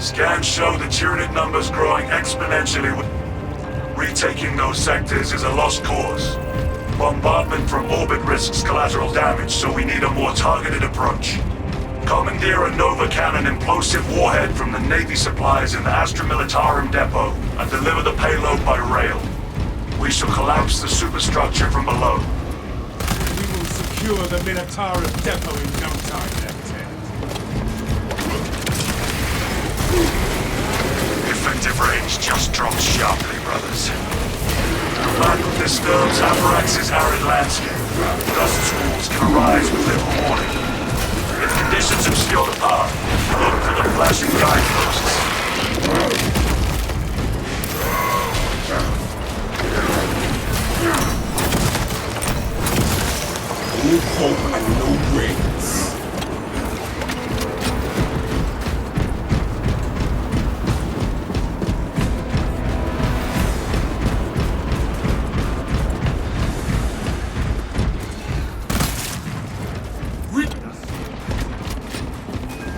Scans show the Tyranid numbers growing exponentially. Retaking those sectors is a lost cause. Bombardment from orbit risks collateral damage, so we need a more targeted approach. Commandeer a Nova Cannon implosive warhead from the Navy supplies in the Astra Militarum depot and deliver the payload by rail. We shall collapse the superstructure from below. We will secure the Militarum depot in no time, Lieutenant. Effective range just dropped sharply, brothers. The battle disturbs Avarax's arid landscape. Dust schools can arise with little warning. If conditions obscure the path, look for the flashing guideposts. No hope and no brains.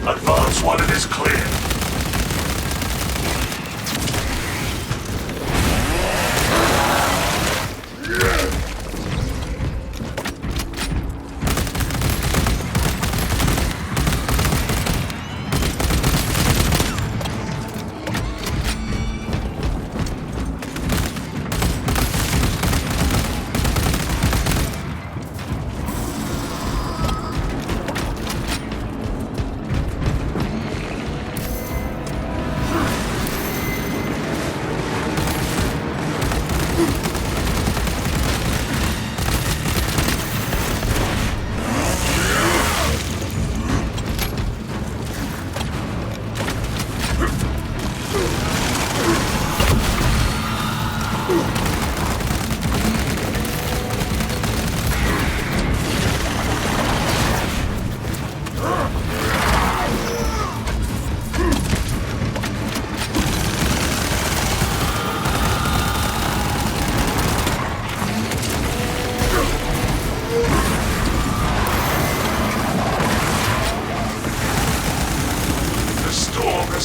Advance when it is clear.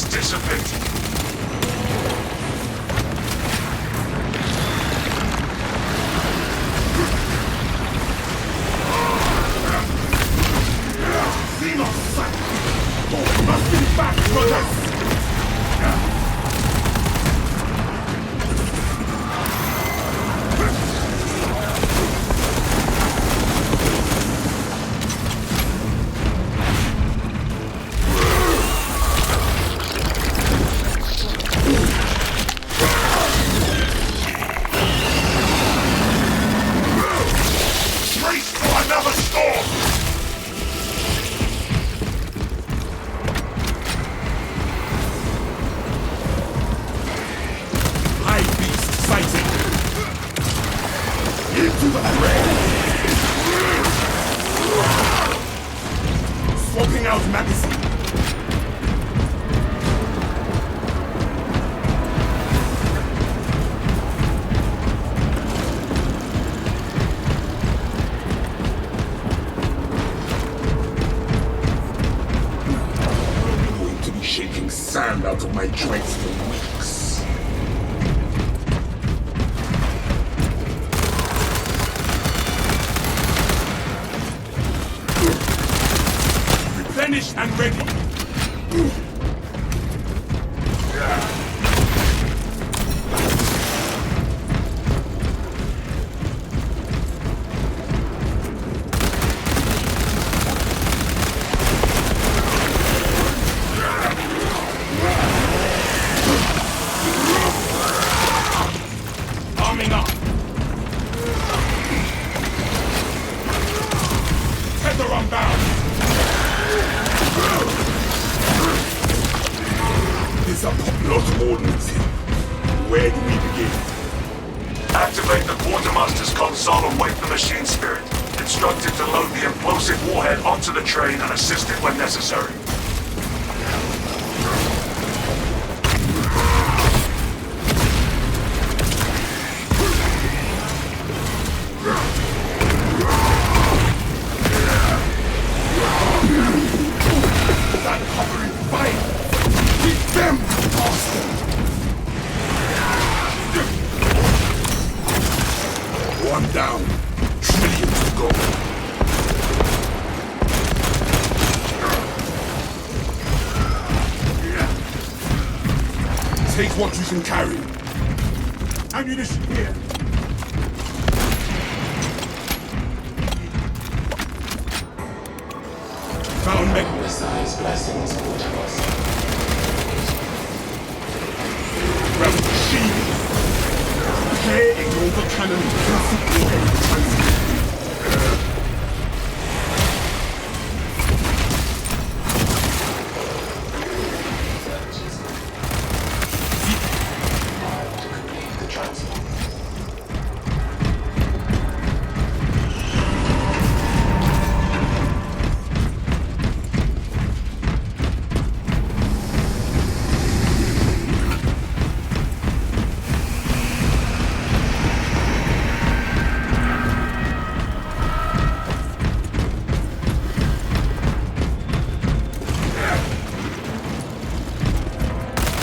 Dissipating. Must be back, brothers! Swapping out magazine. I'm going to be shaking sand out of my joints for weeks. Finished and ready. Arming up. Tether unbound. This is a not ordnance here. Where do we begin? Activate the quartermaster's console and wake the machine spirit. Instructed to load the implosive warhead onto the train and assist it when necessary. That hovering fire! Keep them! one down. Trillions to go. Take what you can carry. Ammunition here. Found me. Precise blessings portals. Grab the shield. Playing over cannon. To complete the transport.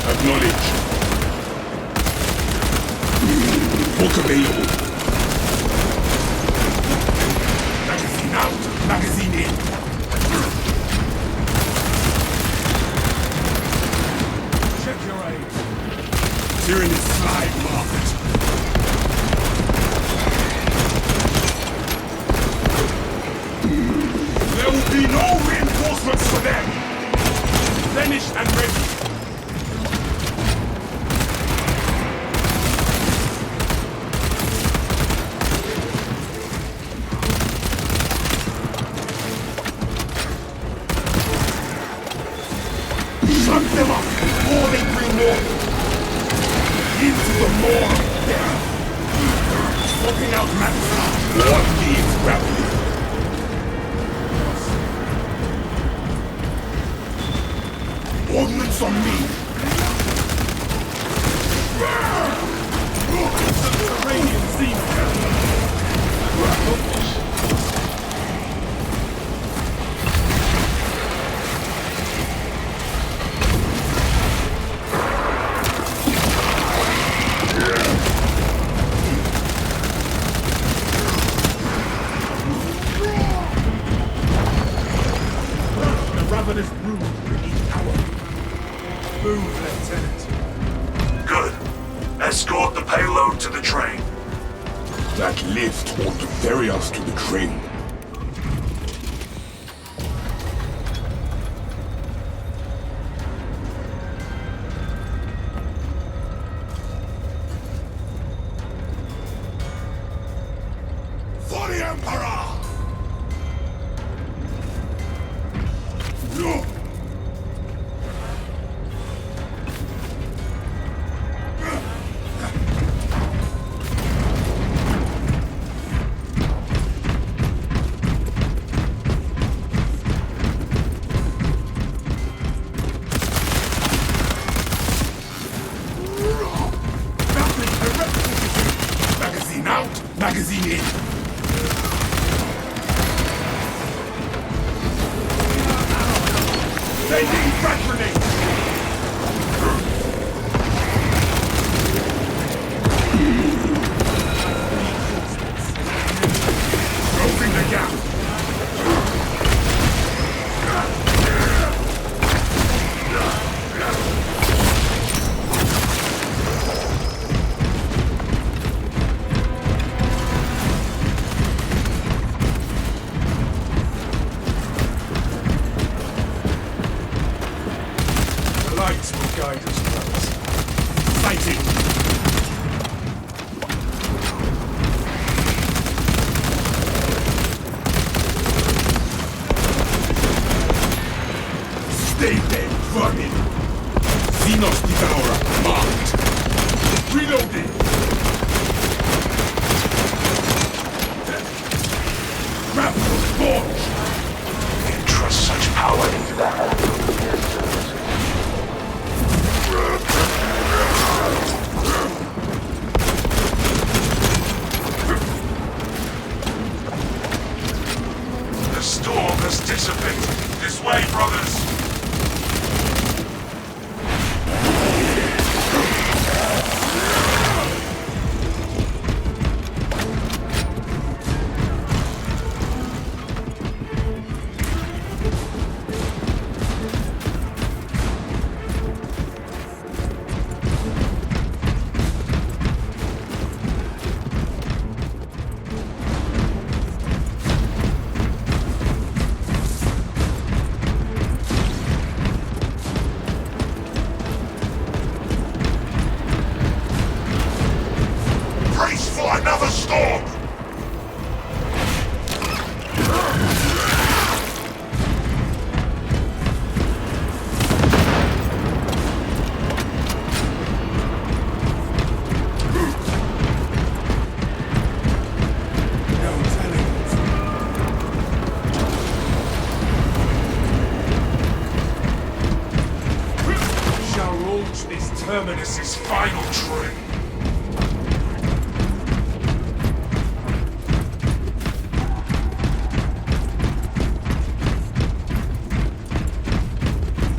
Acknowledge. Book available. Magazine out. Magazine in. Check your aim. Tyranny slide marked. There will be no reinforcements for them. Finished and ready. Shut them up before they bring more. Into the maw of death. Swapping out Mansa. What needs rapidly? Ordnance on me. Subterranean the ravenous brood beneath our move, Lieutenant. Good. Escort the payload to the train. That lift ought to ferry us to the train. For the Emperor! No! Magazine out, magazine in. Sending frag grenades! Closing the gap! final trim.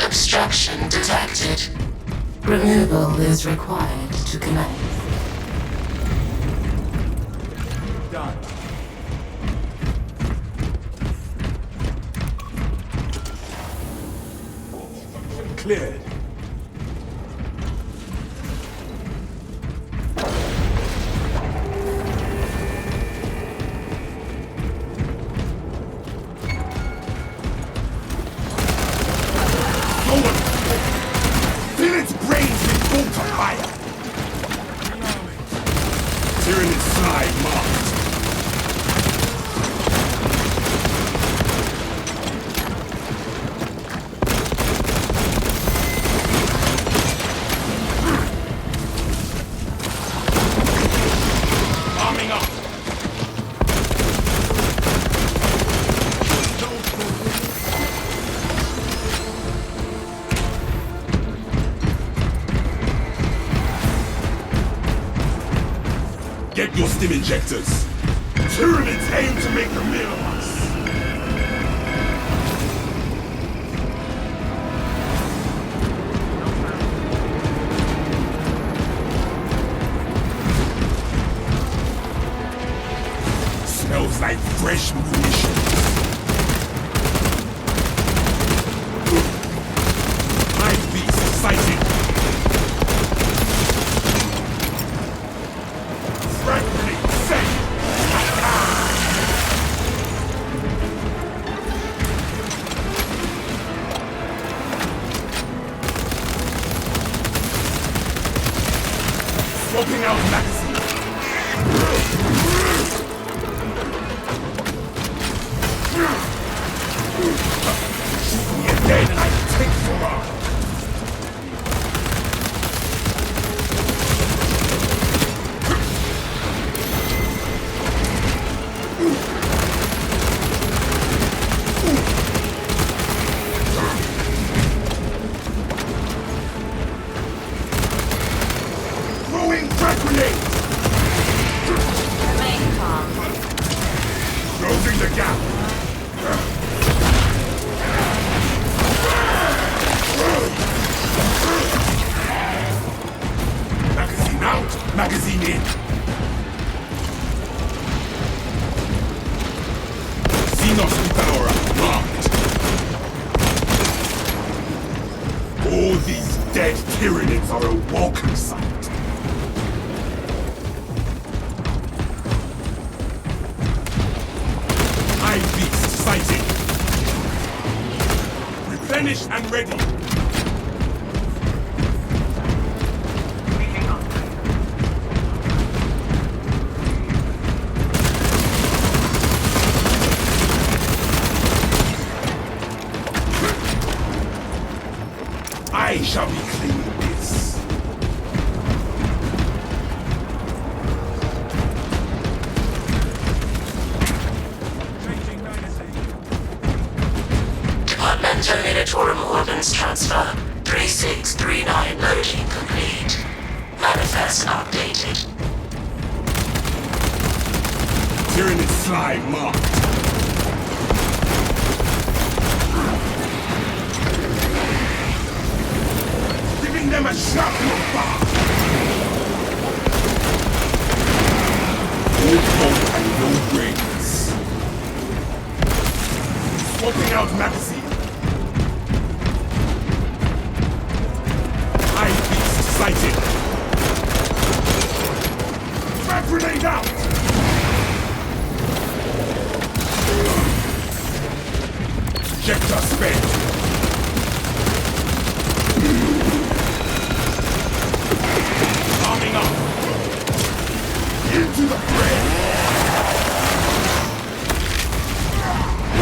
Obstruction detected. Removal is required to commence. Done. Cleared. Fill its brains with water fire! Tyrannid slide marked. Arming up! Get your stim injectors. Tyranids aim to make a meal of us. Smells like fresh munitions. Hive beast sighted. Fragment set! Swapping out magazine! Shoot me again and I take for her! Throwing frag grenades! Remain calm. Closing the gap! Magazine out! Magazine in! Xenos Devourer marked! All these dead Tyranids are a welcome sight. Hive beast sighted! Replenished and ready! I shall be clean with this. Changing magazine. Departmental Minatorum Ordnance Transfer 3639 loading complete. Manifest updated. Tyrannid slide marked. Giving them a shrapnel bar. No hope and no brains. Swapping out magazine. Hive beast sighted. Frag grenade out! Ejector spent. Arming up. Into the fray.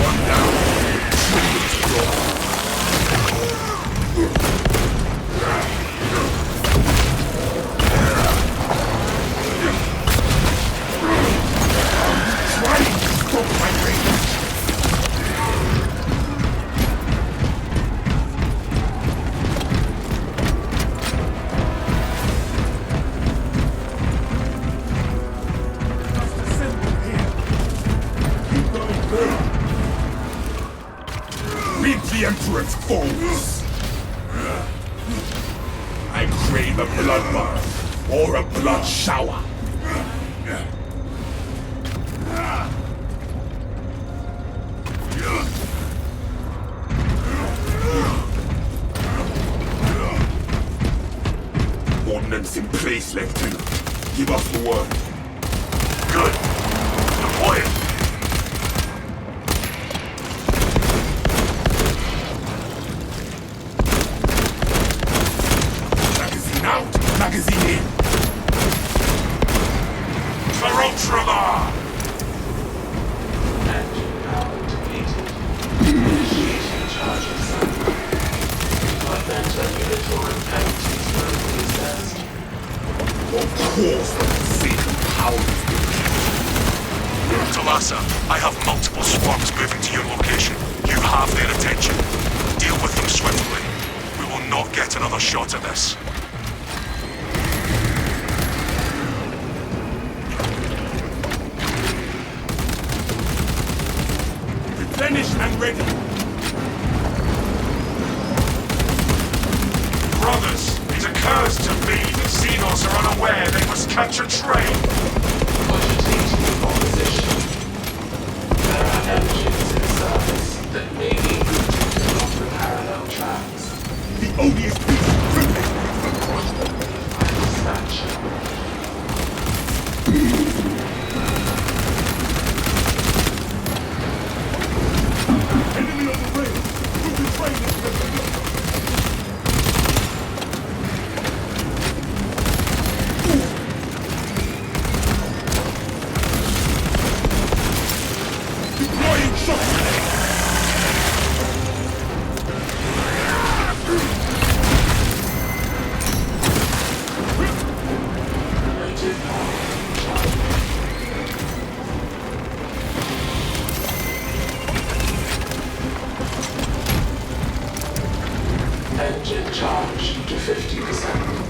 One down. Two to go. Trying to stop my range. man's foes. I crave a bloodbath or a blood shower. Ordnance in place, Lieutenant. Give us the word. Good. Deploy it. Magazine out, magazine in. Throat trimmer! Engine power depleted. Initiating charges. Augment regulatory penalties locally assessed. Of course, Satan powers me. Talassa, I have multiple swarms moving to your location. You have their attention. Deal with them swiftly. We will not get another shot at this. Replenished and ready. Brothers, it occurs to me that Xenos are unaware they must catch a train. Cogitating the proposition. There are engines in service that may be routed along the parallel tracks. The odious beast privileged from crushed. By dispatcher. Enemy on the rail. Move the train into the deploying shock. Rated power charge. Engine charge to 50%.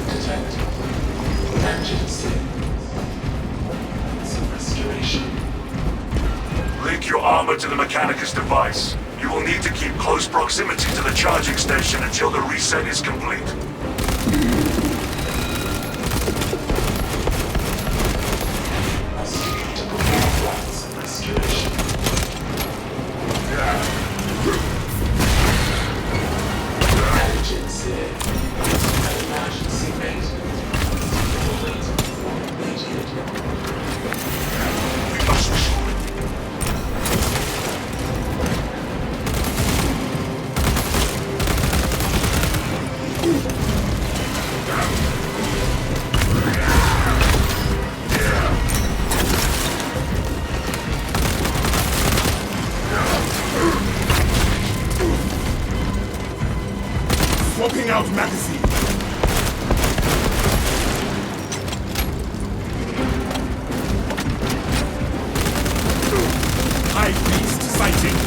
Detected. Engine sim. Some restoration. Link your armor to the Mechanicus device. You will need to keep close proximity to the charging station until the reset is complete. Proceed to perform flights and restoration. Engine sim. An emergency maintenance. Wait for immediate. We must restore it. Swapping out magazine. High beast sighting.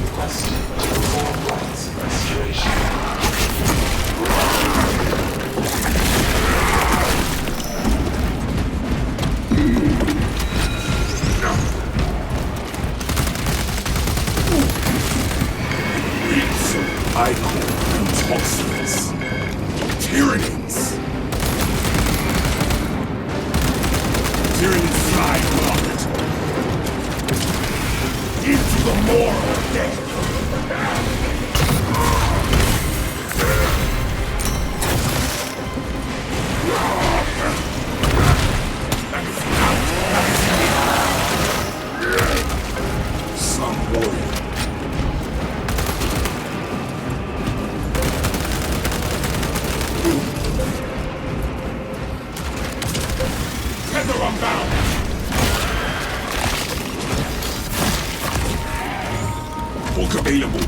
Requested to perform flights and restoration. It's I call intoxicants. Tyrannins. Tyrannid slide rocket. Into the maw of death. Magazine out. Magazine in. Some warrior. Tether unbound. Hook available.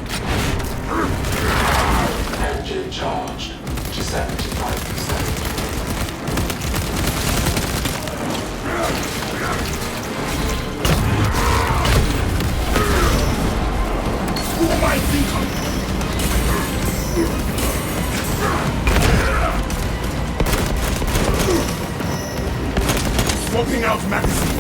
charged to 75%. Who am I thinking? Swapping out magazine.